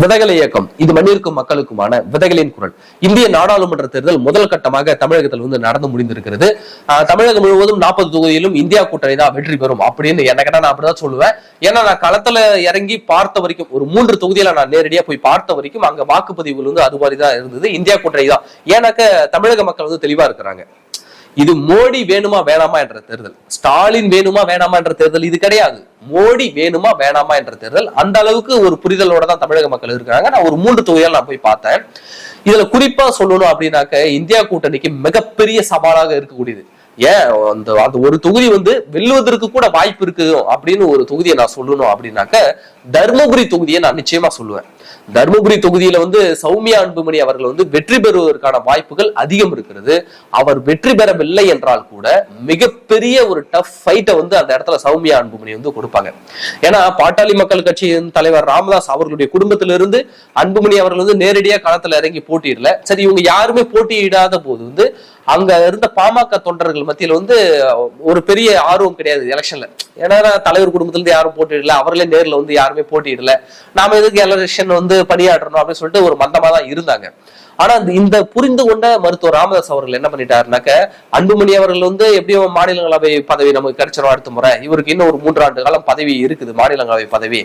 விதைகளை இயக்கம் இது மண்ணிற்கும் மக்களுக்குமான விதைகளின் குரல். இந்திய நாடாளுமன்ற தேர்தல் முதல் கட்டமாக தமிழகத்தில் நடந்து முடிந்திருக்கிறது. தமிழகம் முழுவதும் 40 தொகுதியிலும் இந்தியா கூட்டணி தான் வெற்றி பெறும் அப்படின்னு என்ன கேட்டா நான் அப்படிதான் சொல்லுவேன். ஏன்னா நான் களத்துல இறங்கி பார்த்த வரைக்கும் ஒரு 3 தொகுதியில நான் நேரடியா போய் பார்த்த வரைக்கும் அங்க வாக்குப்பதிவுகள் அது மாதிரிதான் இருந்தது. இந்தியா கூட்டணி தான். ஏன்னாக்க தமிழக மக்கள் தெளிவா இருக்கிறாங்க. இது மோடி வேணுமா வேணாமா என்ற தேர்தல், ஸ்டாலின் வேணுமா வேணாமா என்ற தேர்தல் இது கிடையாது. மோடி வேணுமா வேணாமா என்ற தேர்தல். அந்த அளவுக்கு ஒரு புரிதலோட தான் தமிழக மக்கள் இருக்கிறாங்க. நான் ஒரு 3 தொகுதிகள் நான் போய் பார்த்தேன். இதுல குறிப்பா சொல்லணும் அப்படின்னாக்க இந்தியா கூட்டணிக்கு மிகப்பெரிய சவாலாக இருக்கக்கூடியது. ஏன் அந்த ஒரு தொகுதி வெல்லுவதற்கு கூட வாய்ப்பு இருக்கு அப்படின்னு ஒரு தொகுதியை நான் சொல்லணும் அப்படின்னாக்க தர்மபுரி தொகுதியை நான் நிச்சயமா சொல்லுவேன். தர்மபுரி தொகுதியில சௌமியா அன்புமணி அவர்கள் வெற்றி பெறுவதற்கான வாய்ப்புகள் அதிகம் இருக்கிறது. அவர் வெற்றி பெறவில்லை என்றால் கூட மிகப்பெரிய ஒரு டஃப் ஃபைட்டை அந்த இடத்துல சௌமியா அன்புமணி கொடுப்பாங்க. ஏன்னா பாட்டாளி மக்கள் கட்சியின் தலைவர் ராமதாஸ் அவர்களுடைய குடும்பத்திலிருந்து அன்புமணி அவர்கள் நேரடியா களத்துல இறங்கி போட்டியிடல. சரி, இவங்க யாருமே போட்டியிடாத போது அங்க இருந்த பாமக தொண்டர்கள் மத்தியில ஒரு பெரிய ஆர்வம் கிடையாது எலெக்ஷன்ல. ஏன்னா தலைவர் குடும்பத்திலிருந்து யாரும் போட்டியிடல, அவர்களே நேர்ல யாருமே போட்டியிடல, நாம எதுக்கு எலெக்ஷன் பணியாற்றணும் அப்படின்னு சொல்லிட்டு ஒரு மந்தமா தான் இருந்தாங்க. ஆனா இந்த புரிந்து கொண்ட மருத்துவர் ராமதாஸ் அவர்கள் என்ன பண்ணிட்டாருனாக்க அன்புமணி அவர்கள் எப்படியும் மாநிலங்களவை பதவி நமக்கு கிடைச்சிடும் அடுத்த முறை, இவருக்கு இன்னும் ஒரு 3 ஆண்டு காலம் பதவி இருக்குது மாநிலங்களவை பதவி,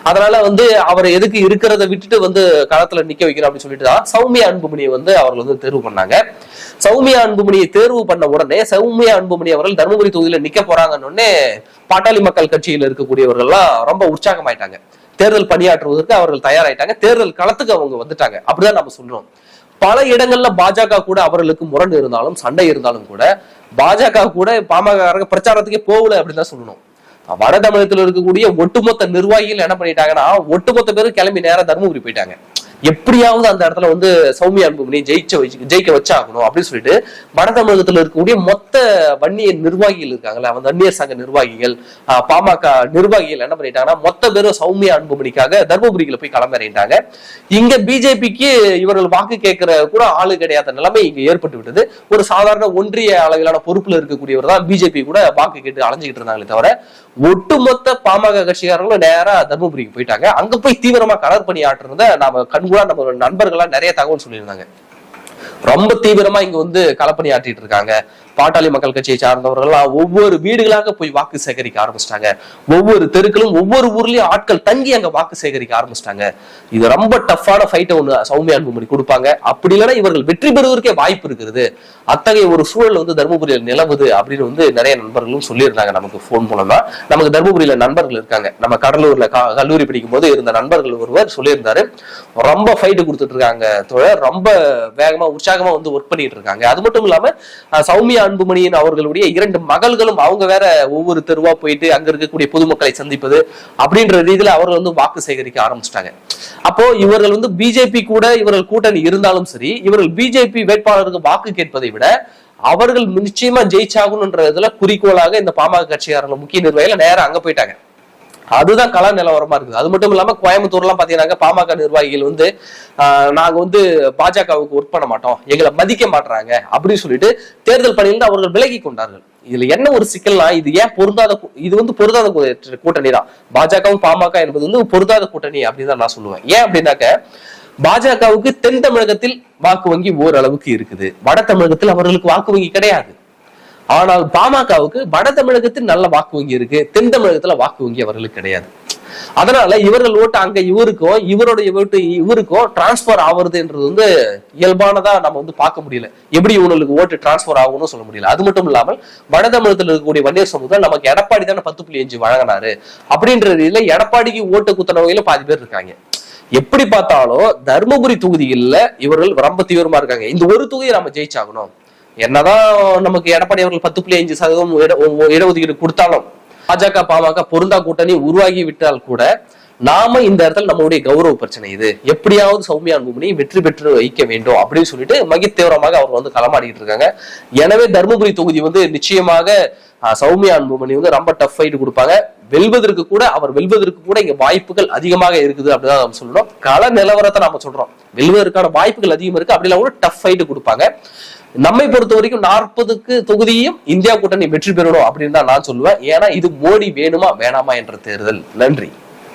அதனால அவர் எதுக்கு இருக்கிறத விட்டுட்டு களத்துல நிக்க வைக்கணும் அப்படின்னு சொல்லிட்டு தான் சௌமியா அன்புமணியை அவர்கள் தேர்வு பண்ணாங்க. சௌமியா அன்புமணியை தேர்வு பண்ண உடனே சௌமியா அன்புமணி அவர்கள் தர்மபுரி தொகுதியில நிக்க போறாங்கன்னு பாட்டாளி மக்கள் கட்சியில இருக்கக்கூடியவர்கள்லாம் ரொம்ப உற்சாகமாயிட்டாங்க. தேர்தல் பணியாற்றுவதற்கு அவர்கள் தயாராயிட்டாங்க. தேர்தல் களத்துக்கு அவங்க வந்துட்டாங்க. அப்படிதான் நம்ம சொல்றோம். பல இடங்கள்ல பாஜக கூட அவர்களுக்கு முரண் இருந்தாலும் சண்டை இருந்தாலும் கூட பாஜக கூட பாமக பிரச்சாரத்துக்கே போகல அப்படின்னு தான் சொல்லணும். வட தமிழகத்தில் இருக்கக்கூடிய ஒட்டுமொத்த நிர்வாகிகள் என்ன பண்ணிட்டாங்கன்னா ஒட்டுமொத்த பேரும் கிளம்பி நேரம் தர்மபுரி போயிட்டாங்க. எப்படியாவது அந்த இடத்துல சௌமியா அன்புமணி ஜெயிக்க வச்சாகணும் அப்படின்னு சொல்லிட்டு வட தமிழகத்துல இருக்கக்கூடிய மொத்த வன்னியர் நிர்வாகிகள் இருக்காங்களா, வன்னியர் சங்க நிர்வாகிகள், பாமக நிர்வாகிகள் என்ன பண்ணிட்டாங்கன்னா மொத்த பேரும் சௌமியா அன்புமணிக்காக தர்மபுரியில போய் கிளம்பிட்டாங்க. இங்க பிஜேபிக்கு இவர்கள் வாக்கு கேட்கிற கூட ஆளு கிடையாத நிலைமை இங்க ஏற்பட்டு விட்டது. ஒரு சாதாரண ஒன்றிய அளவிலான பொறுப்புல இருக்கக்கூடியவர் தான் பிஜேபி கூட வாக்கு கேட்டு அலைஞ்சுக்கிட்டு இருந்தாங்களே தவிர ஒட்டுமொத்த பாமக கட்சிக்காரங்களும் நேரா தர்மபுரிக்கு போயிட்டாங்க. அங்க போய் தீவிரமா களப்பணி ஆற்றுறத நாம கண்கூடா நம்ம நண்பர்களா நிறைய தகவல் சொல்லியிருந்தாங்க. ரொம்ப தீவிரமா இங்க களப்பணி ஆற்றிட்டு இருக்காங்க. பாட்டாளி மக்கள் கட்சியை சார்ந்தவர்கள் ஒவ்வொரு வீடுகளாக போய் வாக்கு சேகரிக்க ஆரம்பிச்சிட்டாங்க. ஒவ்வொரு தெருக்களும் ஒவ்வொரு ஊர்லயும் ஆட்கள் தங்கி அங்க வாக்கு சேகரிக்க ஆரம்பிச்சிட்டாங்க. இது ரொம்ப டஃப்பான ஃபைட்டை சௌமியா அன்புமணி கொடுப்பாங்க. அப்படி இல்லைன்னா இவர்கள் வெற்றி பெறுவதற்கே வாய்ப்பு இருக்கிறது. அத்தகைய ஒரு சூழல் தர்மபுரியில் நிலவுது அப்படின்னு நிறைய நண்பர்களும் சொல்லியிருந்தாங்க. நமக்கு போன் மூலமா நமக்கு தர்மபுரியில நண்பர்கள் இருக்காங்க. நம்ம கடலூர்ல கல்லூரி படிக்கும் போது இருந்த நண்பர்கள் ஒருவர் சொல்லியிருந்தாரு, ரொம்ப ஃபைட்டு கொடுத்துட்டு இருக்காங்க, ரொம்ப வேகமா உற்சாகமா ஒர்க் பண்ணிட்டு இருக்காங்க. அது மட்டும் இல்லாம சௌமியா அன்புமணியின் அவர்களுடைய 2 மகள்களும் அவங்க வேற ஒவ்வொரு தெருவா போயிட்டு அங்க இருக்கக்கூடிய பொதுமக்களை சந்திப்பது அப்படின்ற ரீதியில அவர்கள் வாக்கு சேகரிக்க ஆரம்பிச்சிட்டாங்க. அப்போ இவர்கள் பிஜேபி கூட இவர்கள் கூட்டணி இருந்தாலும் சரி, இவர்கள் பிஜேபி வேட்பாளருக்கு வாக்கு கேட்பதை விட அவர்கள் நிச்சயமா ஜெயிச்சாகணும்ன்றதுல குறிக்கோளாக இந்த பாமக கட்சியாளர்கள் முக்கிய நிர்வாகிகள் நேரம் அங்க போயிட்டாங்க. அதுதான் கள நிலவரமா இருக்குது. அது மட்டும் இல்லாம கோயம்புத்தூர் எல்லாம் பாத்தீங்கன்னா பாமக நிர்வாகிகள் நாங்க பாஜகவுக்கு ஒர்க் பண்ண மாட்டோம், எங்களை மதிக்க மாட்டாங்க அப்படின்னு சொல்லிட்டு தேர்தல் பணியிலிருந்து அவர்கள் விலகி கொண்டார்கள். இதுல என்ன ஒரு சிக்கல்னா இது ஏன் பொருந்தாத கூட்டணி தான். பாஜகவும் பாமக என்பது பொருந்தாத கூட்டணி அப்படின்னு தான் நான் சொல்லுவேன். ஏன் அப்படின்னாக்க பாஜகவுக்கு தென் தமிழகத்தில் வாக்கு வங்கி ஓரளவுக்கு இருக்குது, வட தமிழகத்தில் அவர்களுக்கு வாக்கு வங்கி கிடையாது. ஆனால் பாமகவுக்கு வட தமிழகத்தில் நல்ல வாக்கு வங்கி இருக்கு, தென் தமிழகத்துல வாக்கு வங்கி அவர்களுக்கு கிடையாது. அதனால இவர்கள் ஓட்டு அங்க இவருக்கும் இவருடைய ஓட்டு இவருக்கும் டிரான்ஸ்பர் ஆகுறதுன்றது இயல்பானதா நம்ம பார்க்க முடியல. எப்படி இவங்களுக்கு ஓட்டு டிரான்ஸ்பர் ஆகும்னு சொல்ல முடியல. அது மட்டும் இல்லாமல் வட தமிழகத்தில் இருக்கக்கூடிய வன்னியர் சமூகம் நமக்கு எடப்பாடி தானே 10.5 வழங்கினாரு அப்படின்ற ரீதியில எடப்பாடிக்கு ஓட்டு குத்தனவகையில பாதி பேர் இருக்காங்க. எப்படி பார்த்தாலும் தர்மபுரி தொகுதிகளில் இவர்கள் ரொம்ப தீவிரமா இருக்காங்க. இந்த ஒரு தொகுதியை நம்ம ஜெயிச்சாகணும். என்னதான் நமக்கு எடப்பாடி அவர்கள் 10.5% இடஒதுக்கீடு கொடுத்தாலும் பாஜக பாமக பொருந்தா கூட்டணி உருவாகி விட்டால் கூட நாம இந்த இடத்துல நம்மளுடைய கௌரவ பிரச்சனை இது, எப்படியாவது சௌமியா அன்புமணி வெற்றி பெற்று வைக்க வேண்டும் அப்படின்னு சொல்லிட்டு தீவிரமாக அவர் களமாடிட்டு இருக்காங்க. எனவே தர்மபுரி தொகுதி நிச்சயமாக சௌமியா அன்புமணி ரொம்ப டஃப் ஃபைட் கொடுப்பாங்க. வெல்வதற்கு கூட இங்க வாய்ப்புகள் அதிகமாக இருக்குது அப்படிதான் நம்ம சொல்லணும். கள நிலவரத்தை நாம சொல்றோம், வெல்வதற்கான வாய்ப்புகள் அதிகம் இருக்கு. அப்படிலாம் கூட டஃப் ஃபைட் கொடுப்பாங்க. நம்மை பொறுத்த வரைக்கும் 40 தொகுதியும் இந்தியா கூட்டணி வெற்றி பெறணும் அப்படின்னு தான் நான் சொல்லுவேன். ஏன்னா இது மோடி வேணுமா வேணாமா என்ற தேர்தல். நன்றி.